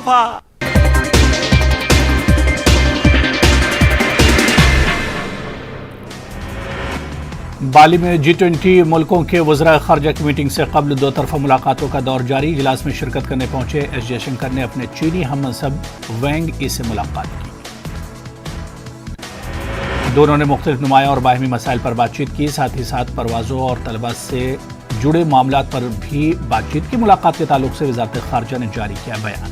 दफा। बाली में G20 मुल्कों के वज़राए ख़ारजा की मीटिंग से कबल दो तरफ़ा मुलाकातों का दौर जारी। इजलास में शिरकत करने पहुंचे एस जयशंकर ने अपने चीनी हममनसब वेंग यी से मुलाकात की। दोनों ने मुख्तलिफ नुमाया और बाहिमी मसाइल पर बातचीत की, साथ ही साथ परवाज़ों और तलबा से जुड़े मामलात पर भी बातचीत की। मुलाकात के ताल्लुक से वज़ारत ख़ारजा ने जारी किया बयान।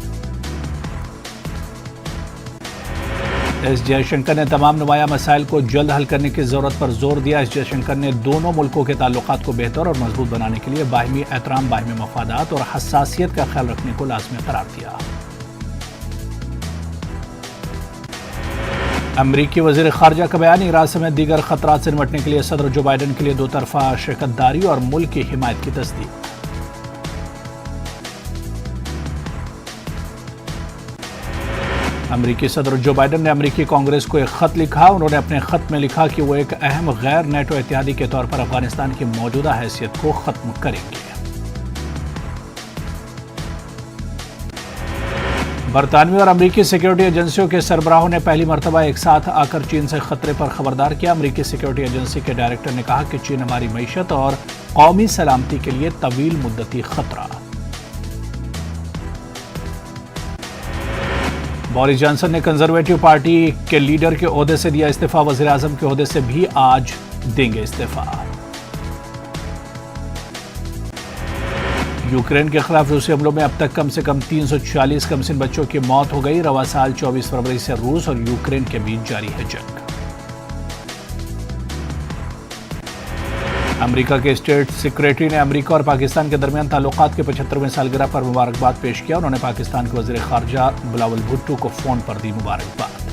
एस जयशंकर ने तमाम नुमाया मसाइल को जल्द हल करने की जरूरत पर जोर दिया। एस जयशंकर ने दोनों मुल्कों के ताल्लुकात को बेहतर और मजबूत बनाने के लिए बाहिमी एहतराम, बाहिमी मफादात और हसासियत का ख्याल रखने को लाज़मी करार दिया। अमरीकी वज़ीर ख़ारजा का बयान। ईरान समेत दीगर खतरात से निपटने के लिए सदर जो बाइडन के लिए दो तरफा शिरकतदारी और मुल्क की हिमायत की तस्दीक। अमरीकी सदर जो बाइडन ने अमरीकी कांग्रेस को एक खत लिखा। उन्होंने अपने खत में लिखा कि वो एक अहम गैर नेटो इत्तेहादी के तौर पर अफगानिस्तान की मौजूदा हैसियत को खत्म करेंगे। बरतानवी और अमरीकी सिक्योरिटी एजेंसियों के सरबराहों ने पहली मरतबा एक साथ आकर चीन से खतरे पर खबरदार किया। अमरीकी सिक्योरिटी एजेंसी के डायरेक्टर ने कहा कि चीन हमारी मईशत और कौमी सलामती के लिए तवील मुद्दती खतरा। बोरिस जॉनसन ने कंजर्वेटिव पार्टी के लीडर के ओहदे से दिया इस्तीफा। वज़ीर आज़म के ओहदे से भी आज देंगे इस्तीफा। यूक्रेन के खिलाफ रूसी हमलों में अब तक कम से कम 340 कमसिन बच्चों की मौत हो गई। रवा साल 24 फरवरी से रूस और यूक्रेन के बीच जारी है जंग। अमेरिका के स्टेट सेक्रेटरी ने अमेरिका और पाकिस्तान के दरमियान ताल्लुकात के 75वें सालगिरह पर मुबारकबाद पेश किया। उन्होंने पाकिस्तान के वज़ीर ख़ारजा बिलावल भुट्टो को फोन पर दी मुबारकबाद।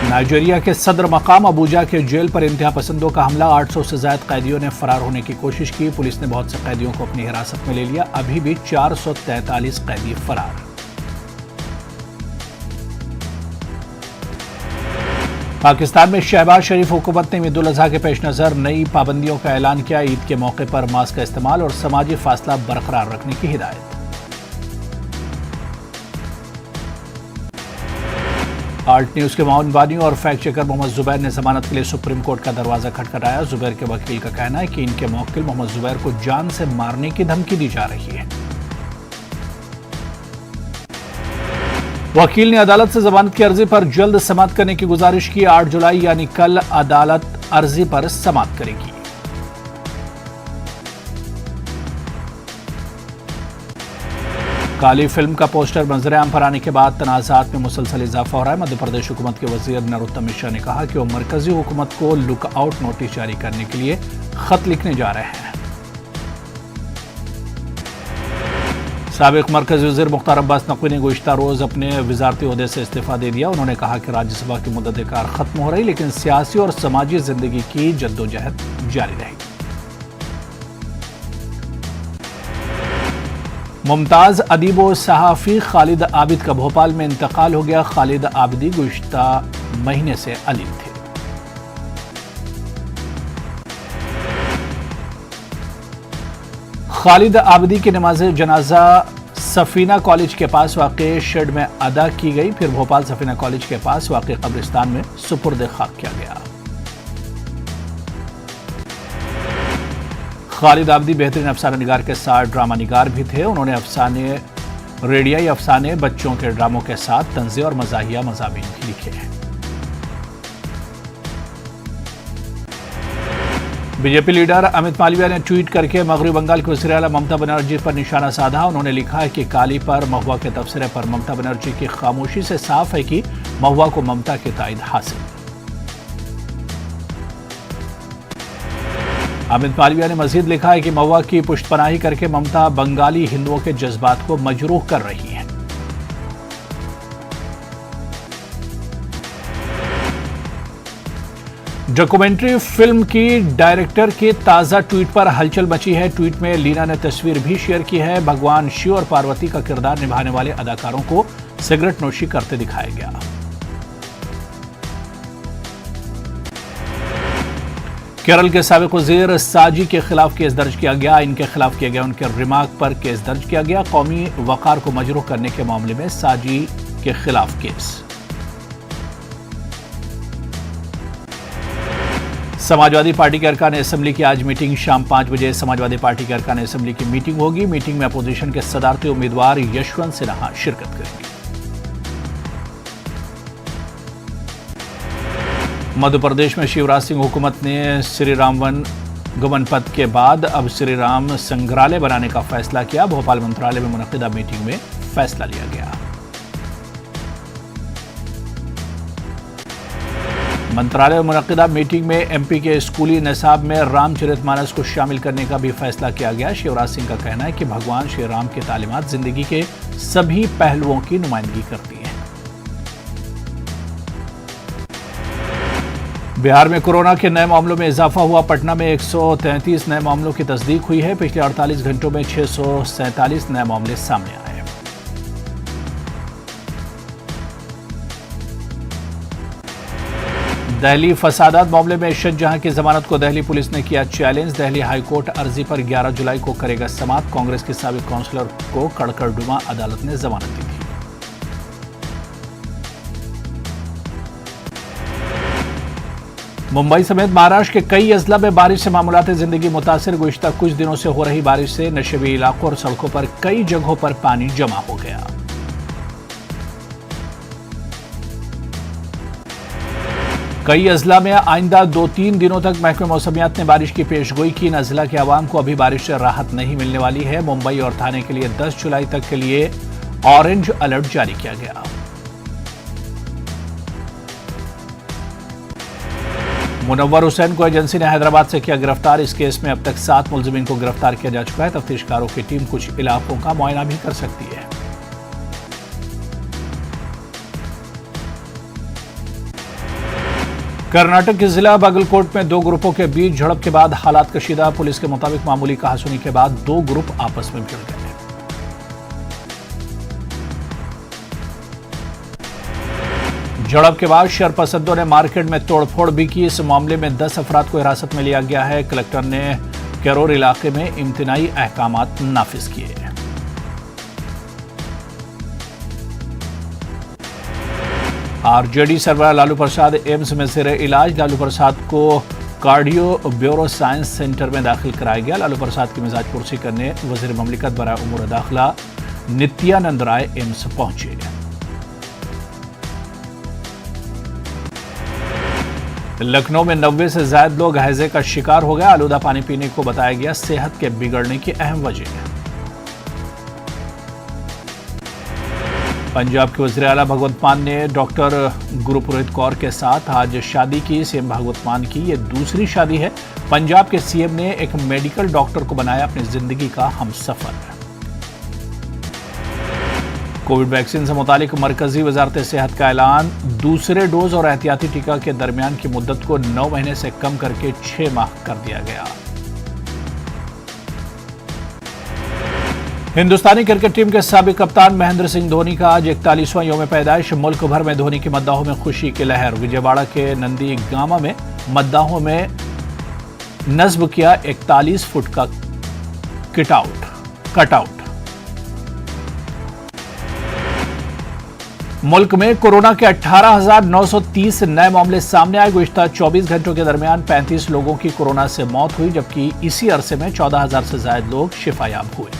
नाइजीरिया के सदर मकाम अबूजा के जेल पर इंतहा पसंदों का हमला। 800 से ज्यादा कैदियों ने फरार होने की कोशिश की। पुलिस ने बहुत से कैदियों को अपनी हिरासत में ले लिया। अभी भी 443 कैदी फरार। पाकिस्तान में शहबाज शरीफ हुकूमत ने ईद उल अजहा के पेश नज़र नई पाबंदियों का ऐलान किया। ईद के मौके पर मास्क का इस्तेमाल और समाजी फासला बरकरार रखने की हिदायत। आल्ट न्यूज के माउन बानी और फैक्ट चेकर मोहम्मद जुबैर ने जमानत के लिए सुप्रीम कोर्ट का दरवाजा खटखटाया। जुबैर के वकील का कहना है कि इनके मुवक्किल मोहम्मद जुबैर को जान से मारने की धमकी दी जा रही है। वकील ने अदालत से जमानत की अर्जी पर जल्द समाअत करने की गुजारिश की। 8 जुलाई यानी कल अदालत अर्जी पर समाअत करेगी। काली फिल्म का पोस्टर मंजर-ए-आम पर आने के बाद तनाज़ात में मुसलसल इजाफा हो रहा है। मध्य प्रदेश हुकूमत के वजीर नरोत्तम मिश्रा ने कहा कि वो मरकजी हुकूमत को लुकआउट नोटिस जारी करने के लिए खत लिखने जा रहे हैं। साबिक मरकजी वज़ीर मुख्तार अब्बास नकवी ने गुज़िश्ता रोज़ अपने वज़ारती ओहदे से इस्तीफ़ा दे दिया। उन्होंने कहा कि राज्यसभा की मुद्दत कार खत्म हो रही, लेकिन सियासी और समाजी जिंदगी की जद्दोजहद जारी रहेगी। मुमताज़ अदीब व सहाफ़ी खालिद आबिद का भोपाल में इंतकाल हो गया। खालिद आबिदी गुज़िश्ता महीने से अलीम थे। खालिद आबिदी की नमाज जनाजा सफीना कॉलेज के पास वाक़े शेड में अदा की गई, फिर भोपाल सफीना कॉलेज के पास वाक़े कब्रिस्तान में सुपुर्द खाक किया गया। खालिद आबिदी बेहतरीन अफसाना निगार के साथ ड्रामा निगार भी थे। उन्होंने अफसाने, रेडियाई अफसाने, बच्चों के ड्रामों के साथ तंज़े और मज़ाहिया मज़ामीन भी लिखे हैं। बीजेपी लीडर अमित मालविया ने ट्वीट करके मगरबी बंगाल के वज़ीर आला ममता बनर्जी पर निशाना साधा। उन्होंने लिखा है कि काली पर महुआ के तबसरे पर ममता बनर्जी की खामोशी से साफ है कि महुआ को ममता की तायद हासिल। अमित मालविया ने मजीद लिखा है कि महुआ की पुष्टपनाही करके ममता बंगाली हिंदुओं के जज्बात को मजरूह कर रही है। डॉक्यूमेंट्री फिल्म की डायरेक्टर के ताजा ट्वीट पर हलचल मची है। ट्वीट में लीना ने तस्वीर भी शेयर की है। भगवान शिव और पार्वती का किरदार निभाने वाले अदाकारों को सिगरेट नोशी करते दिखाया गया। केरल के साबिक वजीर साजी के खिलाफ केस दर्ज किया गया। इनके खिलाफ किए गए उनके रिमार्क पर केस दर्ज किया गया। कौमी वकार को मजरूह करने के मामले में साजी के खिलाफ केस। समाजवादी पार्टी के अरकान असेंबली की आज मीटिंग। शाम 5 बजे समाजवादी पार्टी के अरकान असेंबली की मीटिंग होगी। मीटिंग में अपोजिशन के सदारती उम्मीदवार यशवंत सिन्हा शिरकत करेंगे। मध्य प्रदेश में शिवराज सिंह हुकूमत ने श्री राम वन गमन पथ के बाद अब श्री राम संग्रहालय बनाने का फैसला किया। भोपाल मंत्रालय में मुनक्किदा मीटिंग में फैसला लिया गया। मंत्रालय में मुनक्किदा मीटिंग में एमपी के स्कूली निसाब में रामचरितमानस को शामिल करने का भी फैसला किया गया। शिवराज सिंह का कहना है कि भगवान श्री राम की तालीमात जिंदगी के सभी पहलुओं की नुमाइंदगी करती हैं। बिहार में कोरोना के नए मामलों में इजाफा हुआ। पटना में 133 नए मामलों की तस्दीक हुई है। पिछले 48 घंटों में 647 नए मामले सामने आए। दिल्ली फसादात मामले में इशरत जहां की जमानत को दिल्ली पुलिस ने किया चैलेंज। दिल्ली हाईकोर्ट अर्जी पर 11 जुलाई को करेगा समाअत। कांग्रेस के साबिक काउंसलर को कड़कड़डुमा अदालत ने जमानत दी थी। मुंबई समेत महाराष्ट्र के कई अजला में बारिश से मामूलात जिंदगी मुतासिर। गुज़िश्ता कुछ दिनों से हो रही बारिश से नशेबी इलाकों और सड़कों पर कई जगहों पर पानी जमा हो गया। कई अजला में आइंदा 2-3 दिनों तक महकमे मौसमियात ने बारिश की पेशगोई की। इन अजला के अवाम को अभी बारिश से राहत नहीं मिलने वाली है। मुंबई और थाने के लिए 10 जुलाई तक के लिए ऑरेंज अलर्ट जारी किया गया। मुनव्वर हुसैन को एजेंसी ने हैदराबाद से किया गिरफ्तार। इस केस में अब तक 7 मुलजिमीन को गिरफ्तार किया जा चुका है। तफ्तीशकारों की टीम कुछ इलाकों का मुआयना भी कर सकती है। कर्नाटक के जिला बागलकोट में 2 ग्रुपों के बीच झड़प के बाद हालात कशीदा। पुलिस के मुताबिक मामूली कहासुनी के बाद 2 ग्रुप आपस में भिड़ गए। झड़प के बाद शरपसंदों ने मार्केट में तोड़फोड़ भी की। इस मामले में 10 अफराद को हिरासत में लिया गया है। कलेक्टर ने कैरोर इलाके में इम्तिनाई अहकामात नाफिज किए। आरजेडी सरबराह लालू प्रसाद एम्स में ज़ेरे इलाज। लालू प्रसाद को कार्डियो ब्यूरो साइंस सेंटर में दाखिल कराया गया। लालू प्रसाद की मिजाज पुरसी करने वजीर ममलिकत बराए उमूर दाखिला नित्यानंद राय एम्स पहुंचे। लखनऊ में 90 से ज्यादा लोग हैजे का शिकार हो गए। आलूदा पानी पीने को बताया गया सेहत के बिगड़ने की अहम वजह। पंजाब के वज़ीर आला भगवंत मान ने डॉक्टर गुरप्रीत कौर के साथ आज शादी की। सीएम भगवंत मान की ये दूसरी शादी है। पंजाब के सीएम ने एक मेडिकल डॉक्टर को बनाया अपनी जिंदगी का हमसफर। कोविड वैक्सीन से मुतालिक मरकजी वजारत सेहत का ऐलान। दूसरे डोज और एहतियाती टीका के दरमियान की मुद्दत को 9 महीने से कम करके 6 माह कर दिया गया। हिंदुस्तानी क्रिकेट टीम के साबिक कप्तान महेंद्र सिंह धोनी का आज 41वां यौम पैदाइश। मुल्क भर में धोनी की मद्दाहों में खुशी की लहर। विजयवाड़ा के नंदी गामा में मद्दाहों में नस्ब किया 41 फुट का कटआउट। मुल्क में कोरोना के 18,930 नए मामले सामने आए। गुज़िश्ता 24 घंटों के दरमियान 35 लोगों की कोरोना से मौत हुई, जबकि इसी अरसे में 14,000 से ज्यादा लोग शिफायाब हुए।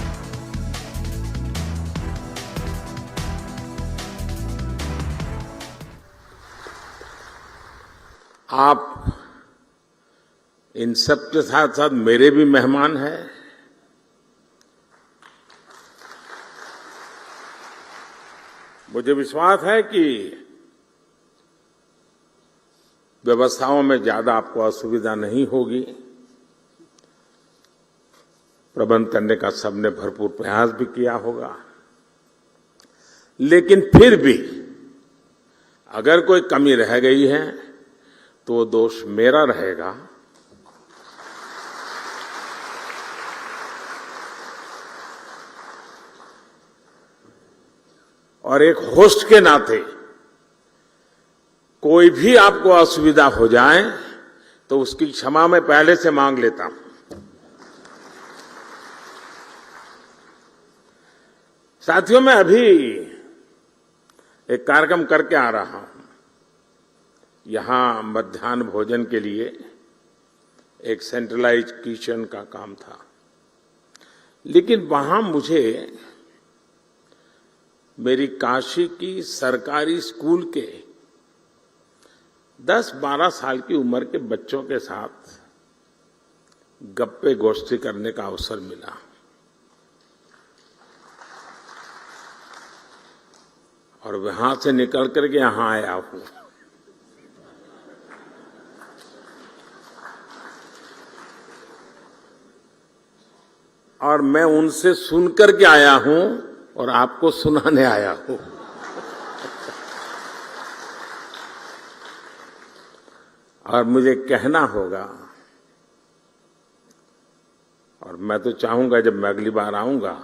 आप इन सब के साथ साथ मेरे भी मेहमान हैं। मुझे विश्वास है कि व्यवस्थाओं में ज्यादा आपको असुविधा नहीं होगी। प्रबंध करने का सबने भरपूर प्रयास भी किया होगा, लेकिन फिर भी अगर कोई कमी रह गई है तो वो दोष मेरा रहेगा। और एक होस्ट के नाते कोई भी आपको असुविधा हो जाए तो उसकी क्षमा मैं पहले से मांग लेता हूं। साथियों, मैं अभी एक कार्यक्रम करके आ रहा हूं। यहां मध्याह्न भोजन के लिए एक सेंट्रलाइज किचन का काम था, लेकिन वहां मुझे मेरी काशी की सरकारी स्कूल के 10-12 साल की उम्र के बच्चों के साथ गप्पे गोष्ठी करने का अवसर मिला। और वहां से निकल करके यहां आया हूं। और मैं उनसे सुनकर के आया हूं और आपको सुनाने आया हूं। और मुझे कहना होगा, और मैं तो चाहूंगा जब मैं अगली बार आऊंगा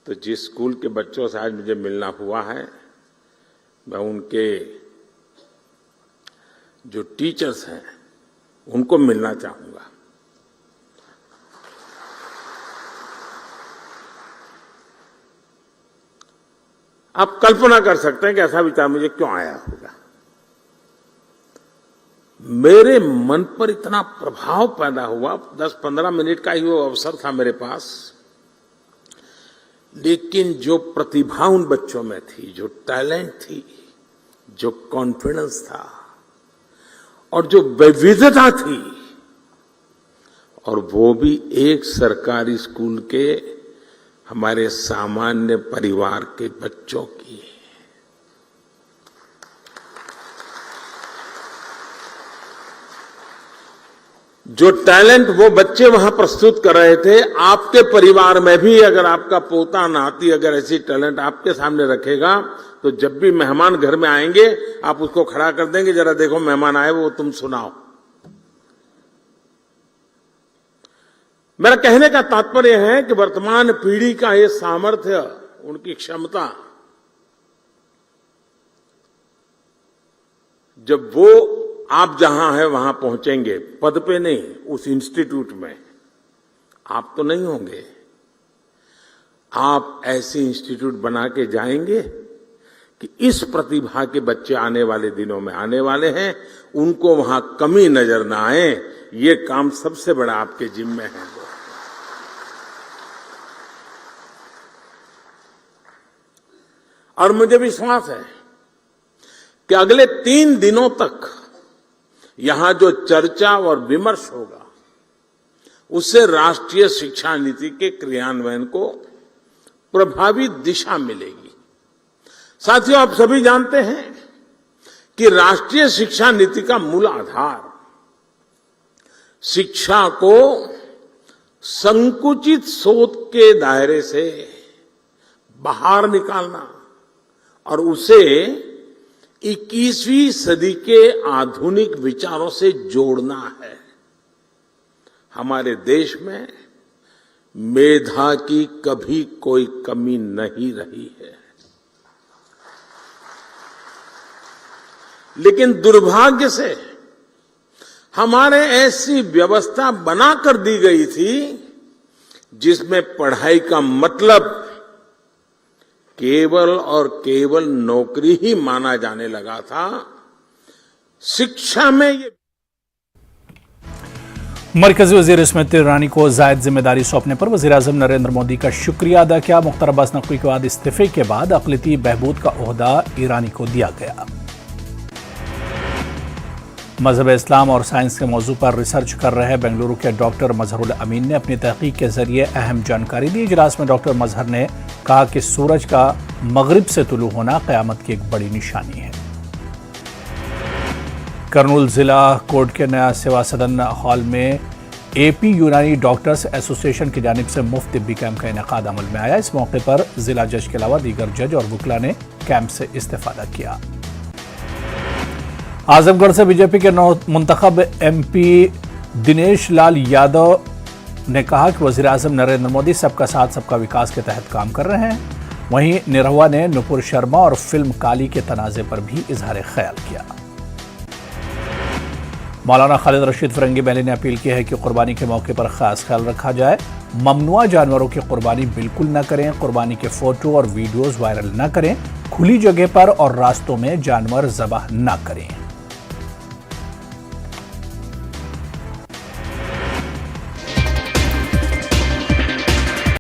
तो जिस स्कूल के बच्चों से आज मुझे मिलना हुआ है, मैं उनके जो टीचर्स हैं उनको मिलना चाहूंगा। आप कल्पना कर सकते हैं कि ऐसा विचार मुझे क्यों आया होगा। मेरे मन पर इतना प्रभाव पैदा हुआ, 10-15 मिनट का ही वो अवसर था मेरे पास, लेकिन जो प्रतिभा उन बच्चों में थी, जो टैलेंट थी, जो कॉन्फिडेंस था और जो विविधता थी, और वो भी एक सरकारी स्कूल के हमारे सामान्य परिवार के बच्चों की। जो टैलेंट वो बच्चे वहां प्रस्तुत कर रहे थे, आपके परिवार में भी अगर आपका पोता नाती अगर ऐसी टैलेंट आपके सामने रखेगा, तो जब भी मेहमान घर में आएंगे आप उसको खड़ा कर देंगे, जरा देखो मेहमान आए वो तुम सुनाओ। मेरा कहने का तात्पर्य है कि वर्तमान पीढ़ी का ये सामर्थ्य, उनकी क्षमता, जब वो आप जहां है वहां पहुंचेंगे, पद पे नहीं, उस इंस्टीट्यूट में, आप तो नहीं होंगे, आप ऐसे इंस्टीट्यूट बना के जाएंगे कि इस प्रतिभा के बच्चे आने वाले दिनों में आने वाले हैं, उनको वहां कमी नजर ना आए। ये काम सबसे बड़ा आपके जिम्मे है। और मुझे विश्वास है कि अगले 3 दिनों तक यहां जो चर्चा और विमर्श होगा, उससे राष्ट्रीय शिक्षा नीति के क्रियान्वयन को प्रभावी दिशा मिलेगी। साथियों, आप सभी जानते हैं कि राष्ट्रीय शिक्षा नीति का मूल आधार शिक्षा को संकुचित सोच के दायरे से बाहर निकालना और उसे 21वीं सदी के आधुनिक विचारों से जोड़ना है। हमारे देश में मेधा की कभी कोई कमी नहीं रही है, लेकिन दुर्भाग्य से हमारे ऐसी व्यवस्था बनाकर दी गई थी जिसमें पढ़ाई का मतलब केवल और केवल नौकरी ही माना जाने लगा था। शिक्षा में ये मरकजी वजीर स्मृति ईरानी को जायद जिम्मेदारी सौंपने पर वजीर-ए-आज़म नरेंद्र मोदी का शुक्रिया अदा किया। मुख्तार अब्बास नकवी के बाद इस्तीफे के बाद अक़लियती बहबूद का ओहदा ईरानी को दिया गया। मजहब इस्लाम और साइंस के मौजू पर रिसर्च कर रहे बेंगलुरु के डॉक्टर मजहरुल अमीन ने अपनी तहकीक के जरिए अहम जानकारी दी। इजलास में डॉक्टर मजहर ने कहा कि सूरज का मगरिब से तुलू होना क़यामत की एक बड़ी निशानी है। करनूल जिला कोर्ट के नया सेवा सदन हॉल में एपी यूनानी डॉक्टर्स एसोसिएशन की जानिब से मुफ्त तिब्बी कैंप का इनेकाद अमल में आया। इस मौके पर जिला जज के अलावा दीगर जज और वकला ने कैंप से इस्तेफादा किया। आजमगढ़ से बीजेपी के मुंतखब एमपी दिनेश लाल यादव ने कहा कि वज़ीर-ए-आज़म नरेंद्र मोदी सबका साथ सबका विकास के तहत काम कर रहे हैं। वहीं निरहुआ ने नुपुर शर्मा और फिल्म काली के तनाज़े पर भी इजहार ख्याल किया। मौलाना खालिद रशीद फिरंगी मैली ने अपील की है कि कुर्बानी के मौके पर खास ख्याल रखा जाए, ममनुआ जानवरों की कुर्बानी बिल्कुल न करें, कुर्बानी के फोटो और वीडियोस वायरल न करें, खुली जगह पर और रास्तों में जानवर ज़बह न करें।